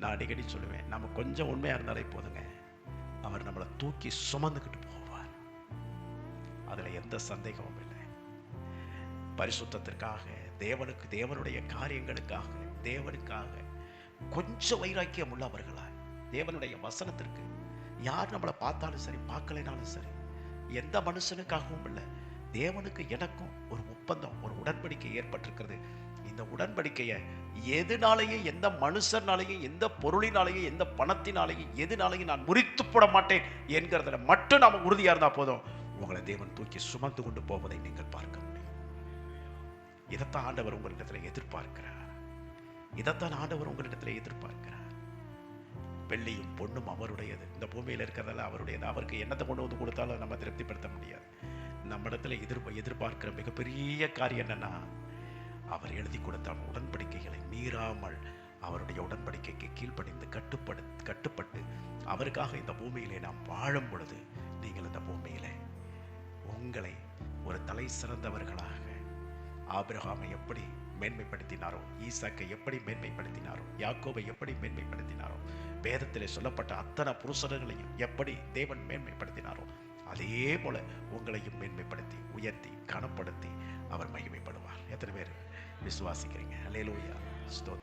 நான் அடிக்கடி சொல்லுவேன், நம்ம கொஞ்சம் உண்மையாக இருந்தாலே போதுங்க, அவர் நம்மளை தூக்கி சுமந்துக்கிட்டு போவார். அதில் எந்த சந்தேகமும் இல்லை. பரிசுத்தத்திற்காக, தேவனுக்கு, தேவனுடைய காரியங்களுக்காக, தேவனுக்காக கொஞ்சம் வைராக்கியம் உள்ளவர்களா, தேவனுடைய வசனத்திற்கு யார் நம்மளை பார்த்தாலும் சரி, பார்க்கலைனாலும் சரி, எந்த மனுஷனுக்காகவும் இல்லை, தேவனுக்கு எனக்கும் ஒரு ஒப்பந்தம், ஒரு உடன்படிக்கை ஏற்பட்டிருக்கிறது. இந்த உடன்படிக்கையை எதுனாலேயும், எந்த மனுஷனாலேயும், எந்த பொருளினாலேயும், எந்த பணத்தினாலேயும், எதுனாலேயும் நான் முறித்து போட மாட்டேன் என்கிறதுல மட்டும் நாம் உறுதியாக இருந்தால் போதும், உங்களை தேவன் தூக்கி சுமந்து கொண்டு போவதை நீங்கள் பார்க்க முடியும். இதைத்தான் ஆண்டவர் உங்களிடத்தில் எதிர்பார்க்கிறார். இதைத்தான் ஆண்டவர் உங்களிடத்தில் எதிர்பார்க்கிறார். வெள்ளியும் பொண்ணும் அவருடையது, இந்த பூமியில் இருக்கிறதெல்லாம் அவருடையது. அவருக்கு என்னத்தை கொண்டு வந்து கொடுத்தாலும் நம்ம திருப்திப்படுத்த முடியாது. நம்ம இடத்துல எதிர்பார்க்கிற மிகப்பெரிய காரியம் என்னன்னா, அவர் எழுதி கொடுத்த உடன்படிக்கைகளை மீறாமல் அவருடைய உடன்படிக்கைக்கு கீழ்ப்படிந்து கட்டுப்பட்டு அவருக்காக இந்த பூமியிலே நாம் வாழும் பொழுது, நீங்கள் இந்த பூமியிலே உங்களை ஒரு தலை சிறந்தவர்களாக, ஆபிரகாமை எப்படி மேன்மைப்படுத்தினாரோ, ஈசாக்கை எப்படி மேன்மைப்படுத்தினாரோ, யாக்கோபை எப்படி மேன்மைப்படுத்தினாரோ, வேதத்திலே சொல்லப்பட்ட அத்தனை புருஷர்களையும் எப்படி தேவன் மேன்மைப்படுத்தினாரோ, அதே போல உங்களையும் மேன்மைப்படுத்தி, உயர்த்தி, கனப்படுத்தி அவர் மகிமைப்படுவார். எத்தனை பேர் விசுவாசிக்கிறீங்க? அல்லேலூயா, ஸ்தோத்திரம்.